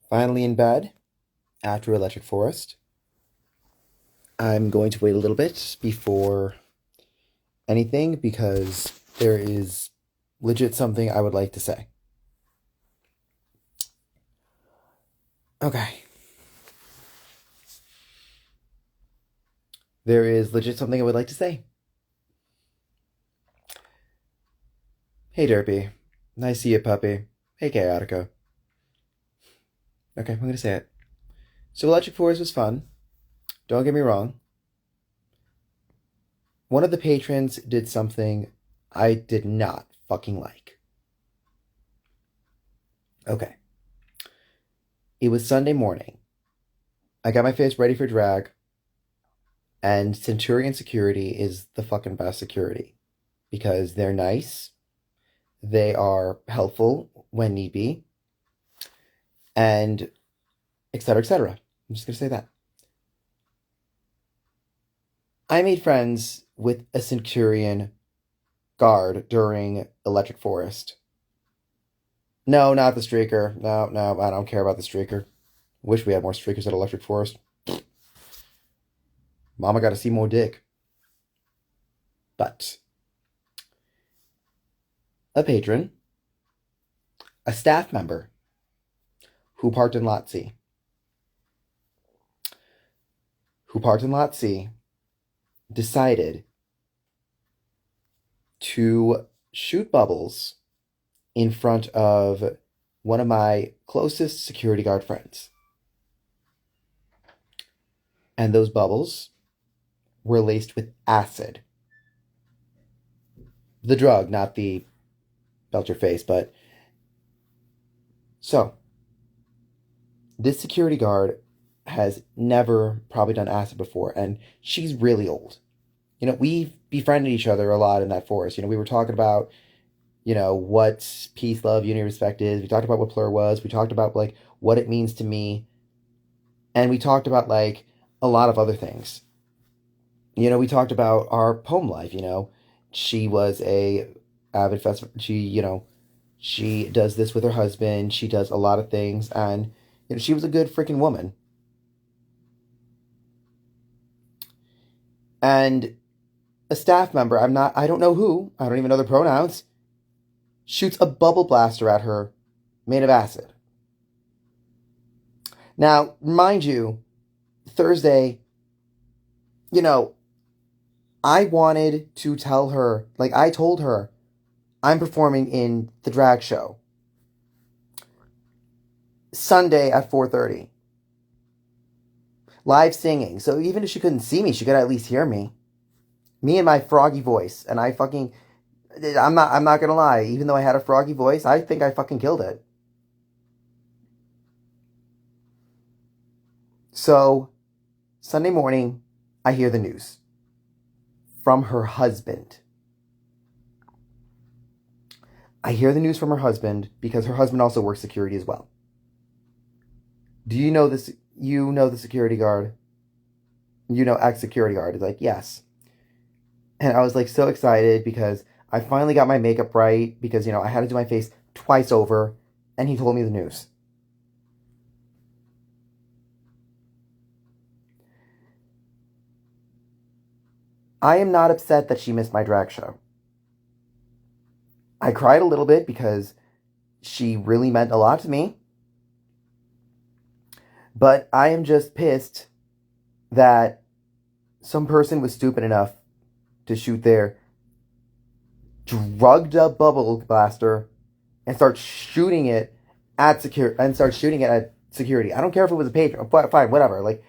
Finally in bed after Electric Forest. I'm going to wait a little bit before anything because there is legit something I would like to say. Okay. There is legit something I would like to say. Hey, Derpy. Nice to see you, puppy. Hey, Chaotica. Okay, I'm going to say it. So, Electric Forest was fun. Don't get me wrong. One of the patrons did something I did not fucking like. Okay. It was Sunday morning. I got my face ready for drag, and Centurion Security is the fucking best security because they're nice, they are helpful when need be, and etc. etc. I'm just gonna say that. I made friends with a Centurion guard during Electric Forest. No, not the streaker. No, no, I don't care about the streaker. Wish we had more streakers at Electric Forest. Mama got to see more dick. But a patron, a staff member who parked in Lot C, decided to shoot bubbles in front of one of my closest security guard friends. And those bubbles were laced with acid. The drug, not the belt your face, but. So, this security guard has never probably done acid before, and she's really old. We've befriended each other a lot in that forest. We were talking about, what peace, love, unity, respect is. We talked about what plur was. We talked about, like, what it means to me. And we talked about, like, a lot of other things. We talked about our poem life, She was a avid festival. She does this with her husband. She does a lot of things. And, she was a good freaking woman. And a staff member, I don't know who, I don't even know their pronouns, shoots a bubble blaster at her made of acid. Now, mind you, Thursday, I wanted to tell her, like I told her, I'm performing in the drag show. Sunday at 4:30. Live singing. So even if she couldn't see me, she could at least hear me. Me and my froggy voice. And I'm not gonna lie, even though I had a froggy voice, I think I fucking killed it. So, Sunday morning, I hear the news from her husband. I hear the news from her husband because her husband also works security as well. Do you know this? You know the security guard? Ex-security guard. Is like, yes. And I was like so excited because I finally got my makeup right because, I had to do my face twice over, and he told me the news. I am not upset that she missed my drag show. I cried a little bit because she really meant a lot to me. But I am just pissed that some person was stupid enough to shoot their drugged up bubble blaster and start shooting it at security. I don't care if it was a patron. Fine, whatever. Like,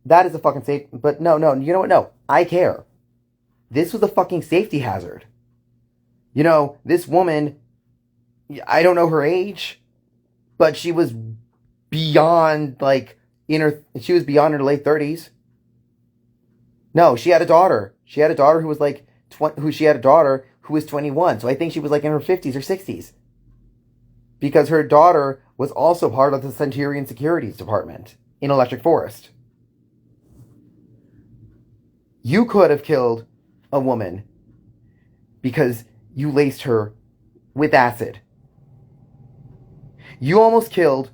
that is a fucking safe. But no, you know what? No, I care. This was a fucking safety hazard. This woman, I don't know her age, but she was beyond, she was beyond her late 30s. No, she had a daughter. She had a daughter who was she had a daughter who was 21. So I think she was like in her 50s or 60s. Because her daughter was also part of the Centurion Securities Department in Electric Forest. You could have killed a woman because you laced her with acid. You almost killed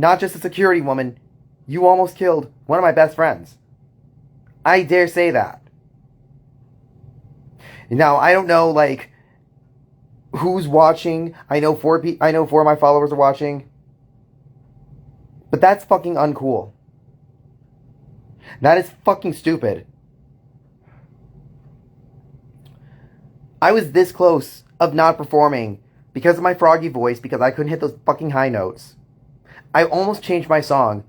not just a security woman, you almost killed one of my best friends. I dare say that. Now, I don't know, like, who's watching. I know four of my followers are watching. But that's fucking uncool. That is fucking stupid. I was this close of not performing because of my froggy voice, because I couldn't hit those fucking high notes. I almost changed my song.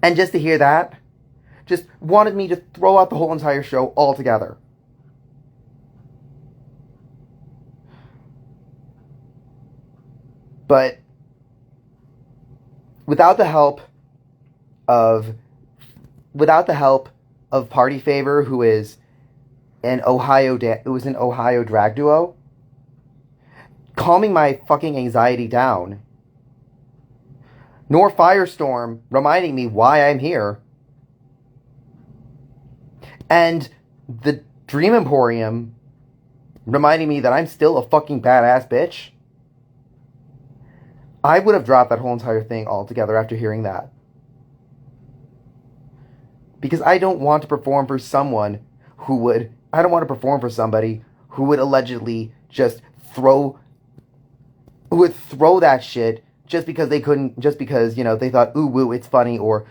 And just to hear that, just wanted me to throw out the whole entire show altogether. But without the help of Party Favor, who is an Ohio drag duo, calming my fucking anxiety down, nor Firestorm reminding me why I'm here, and the Dream Emporium reminding me that I'm still a fucking badass bitch, I would have dropped that whole entire thing altogether after hearing that. Because I don't want to perform for somebody who would allegedly just throw that shit just because, they thought, ooh, woo, it's funny, or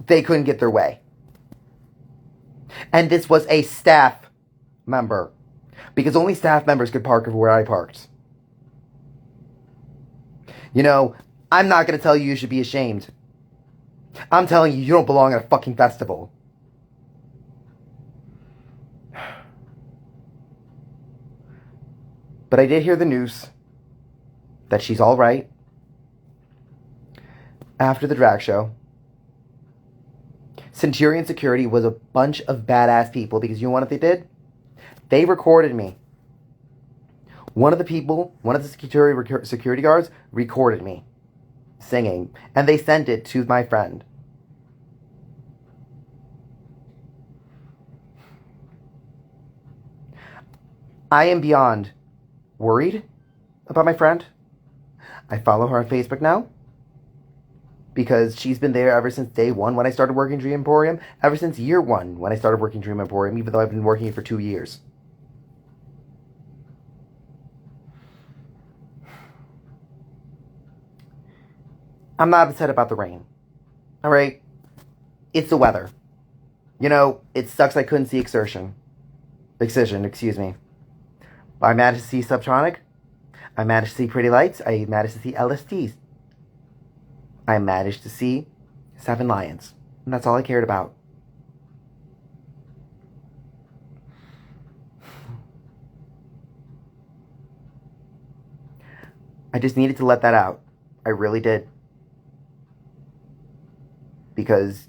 they couldn't get their way. And this was a staff member. Because only staff members could park where I parked. I'm not going to tell you should be ashamed. I'm telling you don't belong at a fucking festival. But I did hear the news that she's all right after the drag show. Centurion Security was a bunch of badass people, because you know what they did? They recorded me. One of the security guards recorded me singing, and they sent it to my friend. I am beyond worried about my friend. I follow her on Facebook now, because she's been there ever since day one when I started working Dream Emporium, ever since year one when I started working Dream Emporium, even though I've been working it for 2 years. I'm not upset about the rain. Alright? It's the weather. It sucks I couldn't see Excision, excuse me. I managed to see Subtronic. I managed to see Pretty Lights. I managed to see LSTs. I managed to see 7 Lions. And that's all I cared about. I just needed to let that out. I really did. Because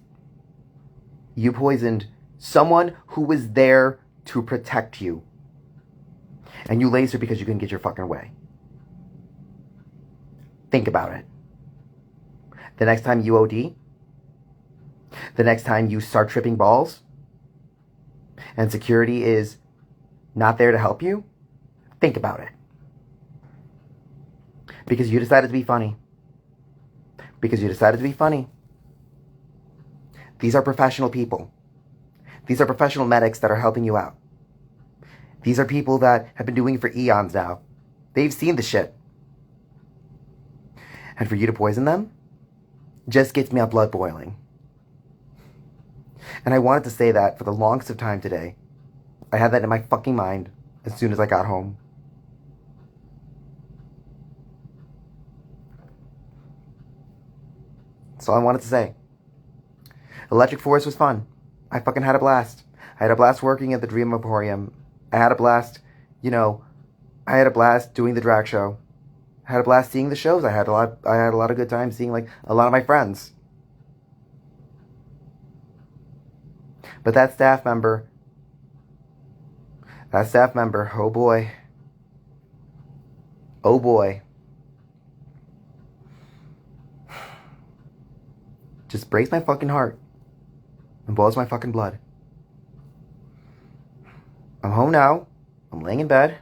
you poisoned someone who was there to protect you. And you lasered because you couldn't get your fucking way. Think about it. The next time you OD, the next time you start tripping balls, and security is not there to help you, think about it. Because you decided to be funny. These are professional people. These are professional medics that are helping you out. These are people that have been doing it for eons now. They've seen the shit. And for you to poison them just gets my blood boiling. And I wanted to say that for the longest of time today. I had that in my fucking mind as soon as I got home. That's all I wanted to say. Electric Forest was fun. I fucking had a blast. I had a blast working at the Dream Emporium. I had a blast, I had a blast doing the drag show. I had a blast seeing the shows. I had a lot of good time seeing, a lot of my friends. But that staff member, oh boy. Oh boy. Just breaks my fucking heart and boils my fucking blood. I'm home now. I'm laying in bed.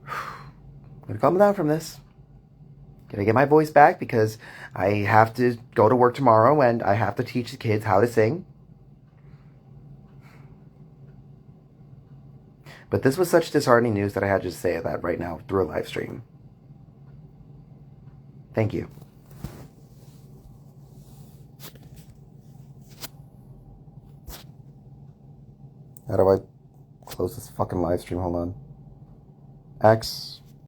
I'm gonna calm down from this. Can I get my voice back? Because I have to go to work tomorrow and I have to teach the kids how to sing. But this was such disheartening news that I had to just say that right now through a live stream. Thank you. How do I close this fucking live stream? Hold on. X.